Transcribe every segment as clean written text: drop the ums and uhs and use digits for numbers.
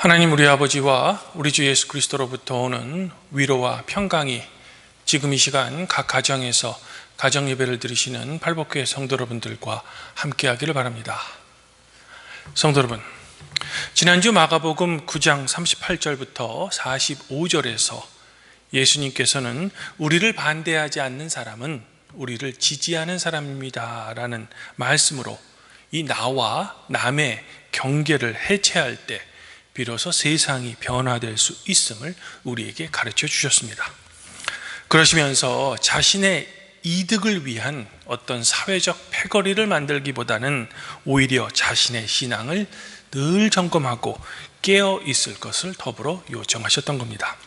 하나님 우리 아버지와 우리 주 예수 그리스도로부터 오는 위로와 평강이 지금 이 시간 각 가정에서 가정 예배를 드리시는 팔복교회 성도 여러분들과 함께하기를 바랍니다. 성도 여러분, 지난주 마가복음 9장 38절부터 45절에서 예수님께서는 우리를 반대하지 않는 사람은 우리를 지지하는 사람입니다 라는 말씀으로 이 나와 남의 경계를 해체할 때 비로소 세상이 변화될 수 있음을 우리에게 가르쳐 주셨습니다. 그러시면서 자신의 이득을 위한 어떤 사회적 패거리를 만들기보다는 오히려 자신의 신앙을 늘 점검하고 깨어 있을 것을 더불어 요청하셨던 겁니다.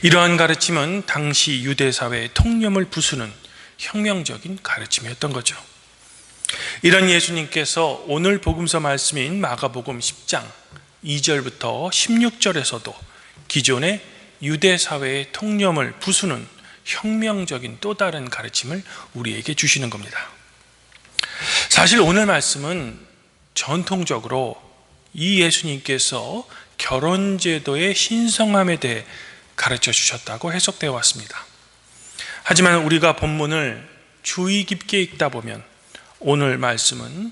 이러한 가르침은 당시 유대사회의 통념을 부수는 혁명적인 가르침이었던 거죠. 이런 예수님께서 오늘 복음서 말씀인 마가복음 10장 2절부터 16절에서도 기존의 유대사회의 통념을 부수는 혁명적인 또 다른 가르침을 우리에게 주시는 겁니다. 사실 오늘 말씀은 전통적으로 이 예수님께서 결혼제도의 신성함에 대해 가르쳐 주셨다고 해석되어 왔습니다. 하지만 우리가 본문을 주의 깊게 읽다 보면 오늘 말씀은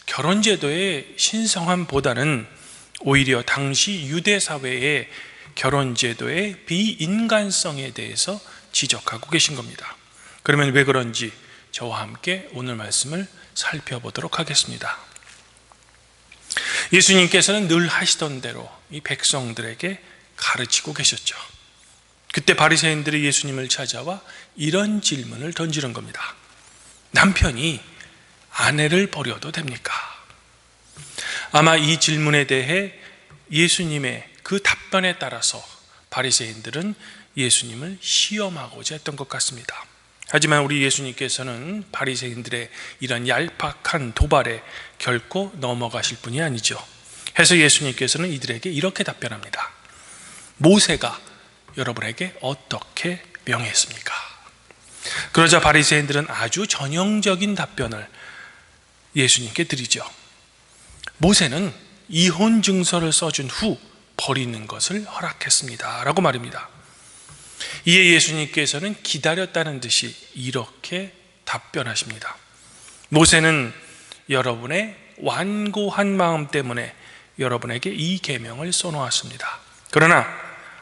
결혼제도의 신성함보다는 오히려 당시 유대사회의 결혼제도의 비인간성에 대해서 지적하고 계신 겁니다. 그러면 왜 그런지 저와 함께 오늘 말씀을 살펴보도록 하겠습니다. 예수님께서는 늘 하시던 대로 이 백성들에게 가르치고 계셨죠. 그때 바리새인들이 예수님을 찾아와 이런 질문을 던지는 겁니다. 남편이 아내를 버려도 됩니까? 아마 이 질문에 대해 예수님의 그 답변에 따라서 바리새인들은 예수님을 시험하고자 했던 것 같습니다. 하지만 우리 예수님께서는 바리새인들의 이런 얄팍한 도발에 결코 넘어가실 분이 아니죠. 해서 예수님께서는 이들에게 이렇게 답변합니다. 모세가 여러분에게 어떻게 명했습니까? 그러자 바리새인들은 아주 전형적인 답변을 예수님께 드리죠. 모세는 이혼 증서를 써준 후 버리는 것을 허락했습니다 라고 말입니다. 이에 예수님께서는 기다렸다는 듯이 이렇게 답변하십니다. 모세는 여러분의 완고한 마음 때문에 여러분에게 이 계명을 써놓았습니다. 그러나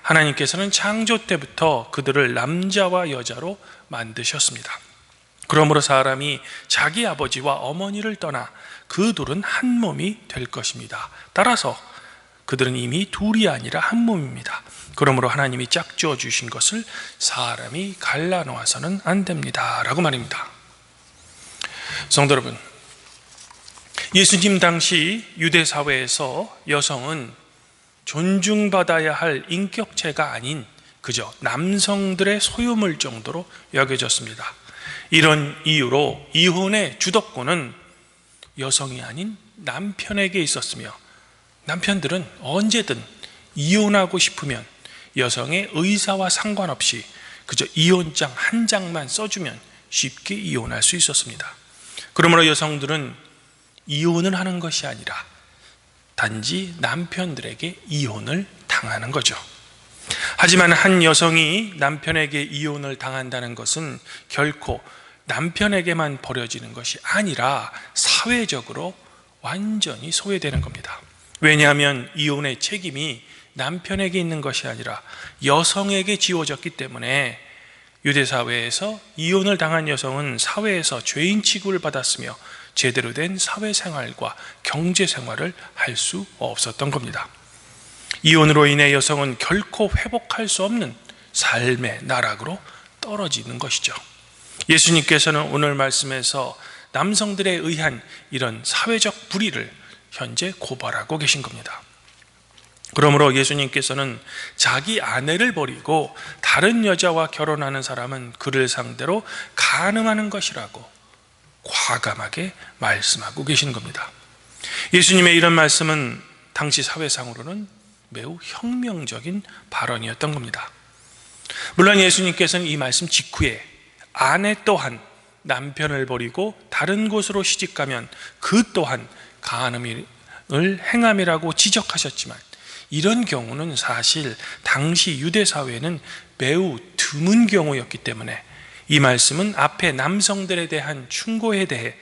하나님께서는 창조 때부터 그들을 남자와 여자로 만드셨습니다. 그러므로 사람이 자기 아버지와 어머니를 떠나 그 둘은 한 몸이 될 것입니다. 따라서 그들은 이미 둘이 아니라 한 몸입니다. 그러므로 하나님이 짝지어 주신 것을 사람이 갈라놓아서는 안 됩니다 라고 말입니다. 성도 여러분, 예수님 당시 유대사회에서 여성은 존중받아야 할 인격체가 아닌 그저 남성들의 소유물 정도로 여겨졌습니다. 이런 이유로 이혼의 주도권은 여성이 아닌 남편에게 있었으며 남편들은 언제든 이혼하고 싶으면 여성의 의사와 상관없이 그저 이혼장 한 장만 써주면 쉽게 이혼할 수 있었습니다. 그러므로 여성들은 이혼을 하는 것이 아니라 단지 남편들에게 이혼을 당하는 거죠. 하지만 한 여성이 남편에게 이혼을 당한다는 것은 결코 남편에게만 버려지는 것이 아니라 사회적으로 완전히 소외되는 겁니다. 왜냐하면 이혼의 책임이 남편에게 있는 것이 아니라 여성에게 지워졌기 때문에 유대사회에서 이혼을 당한 여성은 사회에서 죄인 취급을 받았으며 제대로 된 사회생활과 경제생활을 할 수 없었던 겁니다. 이혼으로 인해 여성은 결코 회복할 수 없는 삶의 나락으로 떨어지는 것이죠. 예수님께서는 오늘 말씀에서 남성들에 의한 이런 사회적 불의를 현재 고발하고 계신 겁니다. 그러므로 예수님께서는 자기 아내를 버리고 다른 여자와 결혼하는 사람은 그를 상대로 간음하는 것이라고 과감하게 말씀하고 계신 겁니다. 예수님의 이런 말씀은 당시 사회상으로는 매우 혁명적인 발언이었던 겁니다. 물론 예수님께서는 이 말씀 직후에 아내 또한 남편을 버리고 다른 곳으로 시집가면 그 또한 간음을 행함이라고 지적하셨지만 이런 경우는 사실 당시 유대 사회는 매우 드문 경우였기 때문에 이 말씀은 앞에 남성들에 대한 충고에 대해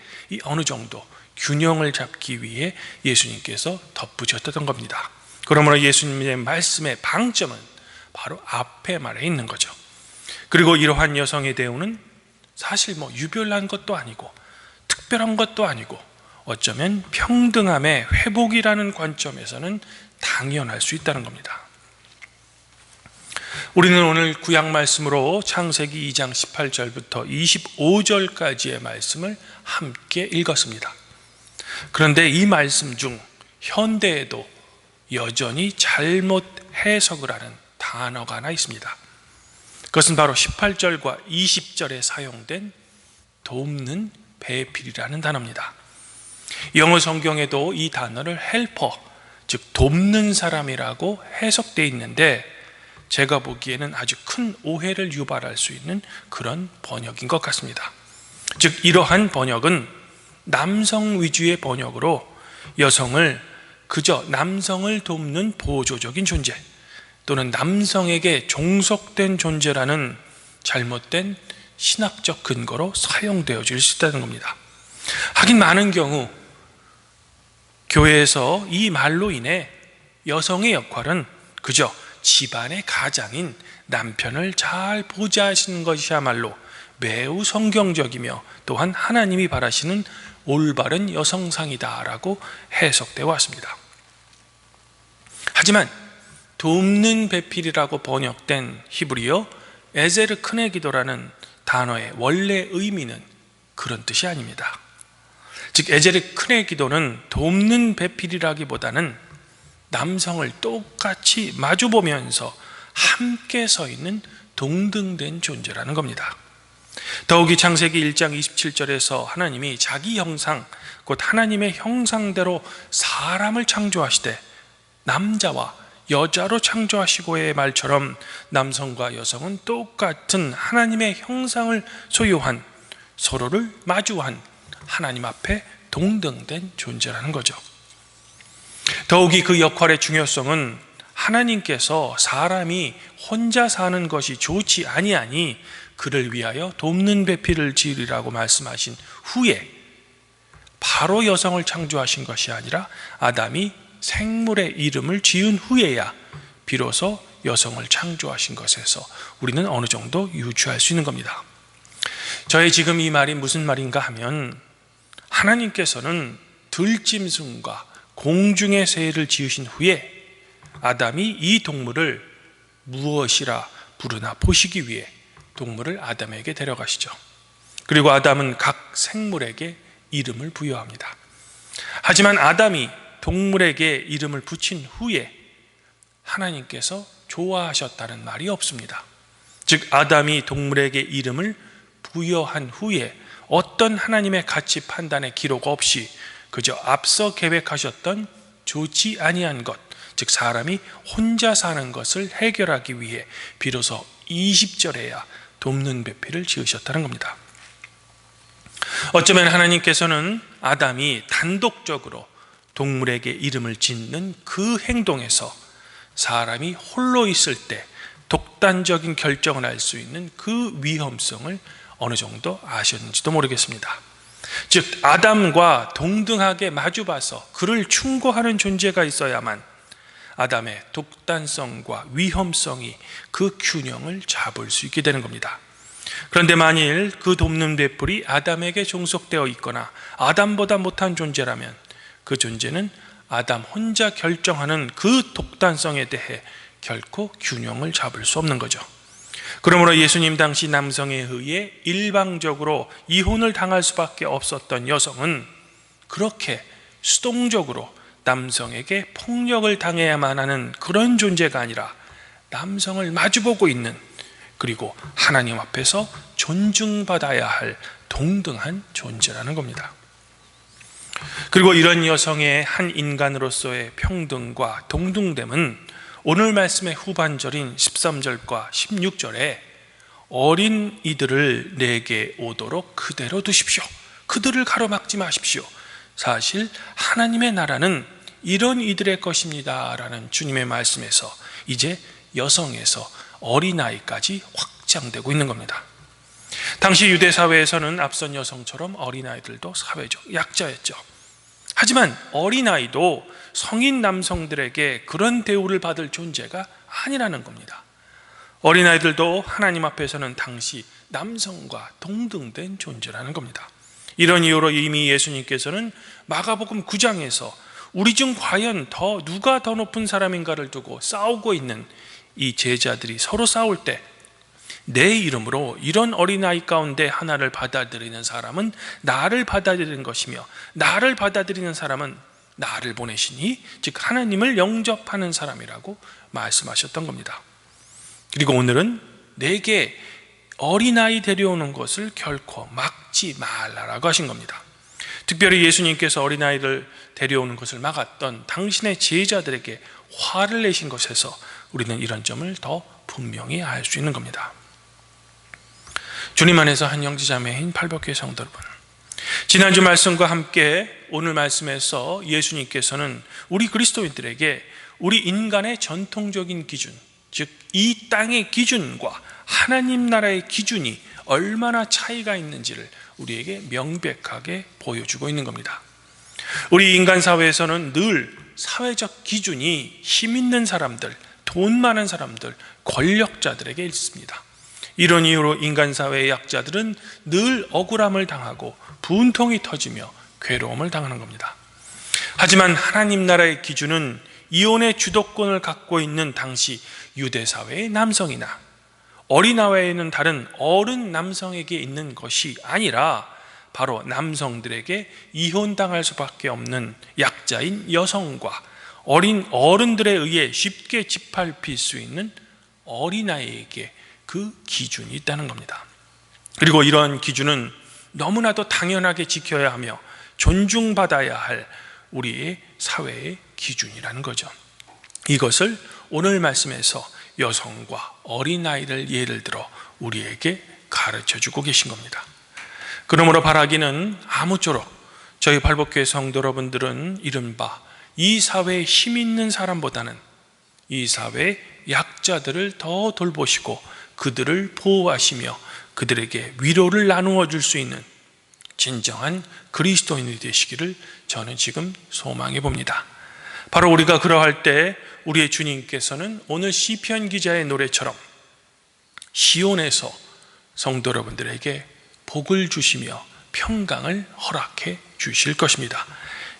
어느 정도 균형을 잡기 위해 예수님께서 덧붙였던 겁니다. 그러므로 예수님의 말씀의 방점은 바로 앞에 말에 있는 거죠. 그리고 이러한 여성의 대우는 사실 유별난 것도 아니고 특별한 것도 아니고 어쩌면 평등함의 회복이라는 관점에서는 당연할 수 있다는 겁니다. 우리는 오늘 구약 말씀으로 창세기 2장 18절부터 25절까지의 말씀을 함께 읽었습니다. 그런데 이 말씀 중 현대에도 여전히 잘못 해석을 하는 단어가 하나 있습니다. 그것은 바로 18절과 20절에 사용된 돕는 배필이라는 단어입니다. 영어 성경에도 이 단어를 헬퍼, 즉 돕는 사람이라고 해석되어 있는데 제가 보기에는 아주 큰 오해를 유발할 수 있는 그런 번역인 것 같습니다. 즉 이러한 번역은 남성 위주의 번역으로 여성을 그저 남성을 돕는 보조적인 존재 또는 남성에게 종속된 존재라는 잘못된 신학적 근거로 사용되어질 수 있다는 겁니다. 하긴 많은 경우 교회에서 이 말로 인해 여성의 역할은 그저 집안의 가장인 남편을 잘 보좌하시는 것이야말로 매우 성경적이며 또한 하나님이 바라시는 올바른 여성상이다라고 해석되어 왔습니다. 하지만 돕는 배필이라고 번역된 히브리어 에제르 크네 기도라는 단어의 원래 의미는 그런 뜻이 아닙니다. 즉 에제르 크네 기도는 돕는 배필이라기보다는 남성을 똑같이 마주보면서 함께 서 있는 동등된 존재라는 겁니다. 더욱이 창세기 1장 27절에서 하나님이 자기 형상, 곧 하나님의 형상대로 사람을 창조하시되 남자와 여자로 창조하시고의 말처럼 남성과 여성은 똑같은 하나님의 형상을 소유한, 서로를 마주한 하나님 앞에 동등된 존재라는 거죠. 더욱이 그 역할의 중요성은 하나님께서 사람이 혼자 사는 것이 좋지 아니하니 그를 위하여 돕는 배필을 지으리라고 말씀하신 후에 바로 여성을 창조하신 것이 아니라 아담이 생물의 이름을 지은 후에야 비로소 여성을 창조하신 것에서 우리는 어느 정도 유추할 수 있는 겁니다. 저의 지금 이 말이 무슨 말인가 하면 하나님께서는 들짐승과 공중의 새를 지으신 후에 아담이 이 동물을 무엇이라 부르나 보시기 위해 동물을 아담에게 데려가시죠. 그리고 아담은 각 생물에게 이름을 부여합니다. 하지만 아담이 동물에게 이름을 붙인 후에 하나님께서 좋아하셨다는 말이 없습니다. 즉 아담이 동물에게 이름을 부여한 후에 어떤 하나님의 가치 판단의 기록 없이 그저 앞서 계획하셨던 좋지 아니한 것, 즉 사람이 혼자 사는 것을 해결하기 위해 비로소 20절에야 돕는 배필을 지으셨다는 겁니다. 어쩌면 하나님께서는 아담이 단독적으로 동물에게 이름을 짓는 그 행동에서 사람이 홀로 있을 때 독단적인 결정을 할 수 있는 그 위험성을 어느 정도 아셨는지도 모르겠습니다. 즉 아담과 동등하게 마주봐서 그를 충고하는 존재가 있어야만 아담의 독단성과 위험성이 그 균형을 잡을 수 있게 되는 겁니다. 그런데 만일 그 돕는 배필이 아담에게 종속되어 있거나 아담보다 못한 존재라면 그 존재는 아담 혼자 결정하는 그 독단성에 대해 결코 균형을 잡을 수 없는 거죠. 그러므로 예수님 당시 남성에 의해 일방적으로 이혼을 당할 수밖에 없었던 여성은 그렇게 수동적으로 남성에게 폭력을 당해야만 하는 그런 존재가 아니라 남성을 마주보고 있는, 그리고 하나님 앞에서 존중받아야 할 동등한 존재라는 겁니다. 그리고 이런 여성의 한 인간으로서의 평등과 동등됨은 오늘 말씀의 후반절인 13절과 16절에 어린 이들을 내게 오도록 그대로 두십시오, 그들을 가로막지 마십시오. 사실 하나님의 나라는 이런 이들의 것입니다 라는 주님의 말씀에서 이제 여성에서 어린아이까지 확장되고 있는 겁니다. 당시 유대 사회에서는 앞선 여성처럼 어린아이들도 사회적 약자였죠. 하지만 어린아이도 성인 남성들에게 그런 대우를 받을 존재가 아니라는 겁니다. 어린아이들도 하나님 앞에서는 당시 남성과 동등된 존재라는 겁니다. 이런 이유로 이미 예수님께서는 마가복음 9장에서 우리 중 과연 누가 더 높은 사람인가를 두고 싸우고 있는 이 제자들이 서로 싸울 때 내 이름으로 이런 어린아이 가운데 하나를 받아들이는 사람은 나를 받아들이는 것이며 나를 받아들이는 사람은 나를 보내시니 즉 하나님을 영접하는 사람이라고 말씀하셨던 겁니다. 그리고 오늘은 내게 어린아이 데려오는 것을 결코 막지 말라라고 하신 겁니다. 특별히 예수님께서 어린아이를 데려오는 것을 막았던 당신의 제자들에게 화를 내신 것에서 우리는 이런 점을 더 분명히 알 수 있는 겁니다. 주님 안에서 한 형제자매인 팔복교회 성도 여러분, 지난주 말씀과 함께 오늘 말씀에서 예수님께서는 우리 그리스도인들에게 우리 인간의 전통적인 기준, 즉 이 땅의 기준과 하나님 나라의 기준이 얼마나 차이가 있는지를 우리에게 명백하게 보여주고 있는 겁니다. 우리 인간 사회에서는 늘 사회적 기준이 힘 있는 사람들, 돈 많은 사람들, 권력자들에게 있습니다. 이런 이유로 인간 사회의 약자들은 늘 억울함을 당하고 분통이 터지며 괴로움을 당하는 겁니다. 하지만 하나님 나라의 기준은 이혼의 주도권을 갖고 있는 당시 유대 사회의 남성이나 어린아이에는 다른 어른 남성에게 있는 것이 아니라 바로 남성들에게 이혼당할 수밖에 없는 약자인 여성과 어린 어른들에 의해 쉽게 짓밟힐 수 있는 어린아이에게 그 기준이 있다는 겁니다. 그리고 이러한 기준은 너무나도 당연하게 지켜야 하며 존중받아야 할 우리의 사회의 기준이라는 거죠. 이것을 오늘 말씀에서 여성과 어린아이를 예를 들어 우리에게 가르쳐주고 계신 겁니다. 그러므로 바라기는 아무쪼록 저희 팔복교회 성도 여러분들은 이른바 이 사회에 힘 있는 사람보다는 이 사회의 약자들을 더 돌보시고 그들을 보호하시며 그들에게 위로를 나누어 줄 수 있는 진정한 그리스도인이 되시기를 저는 지금 소망해 봅니다. 바로 우리가 그러할 때 우리의 주님께서는 오늘 시편 기자의 노래처럼 시온에서 성도 여러분들에게 복을 주시며 평강을 허락해 주실 것입니다.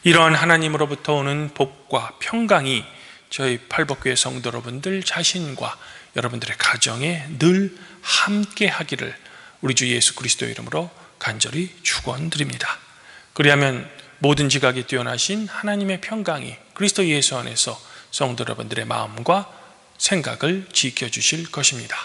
이러한 하나님으로부터 오는 복과 평강이 저희 팔복교회 성도 여러분들 자신과 여러분들의 가정에 늘 함께 하기를 우리 주 예수 그리스도의 이름으로 간절히 축원드립니다. 그리하면 모든 지각이 뛰어나신 하나님의 평강이 그리스도 예수 안에서 성도 여러분들의 마음과 생각을 지켜주실 것입니다.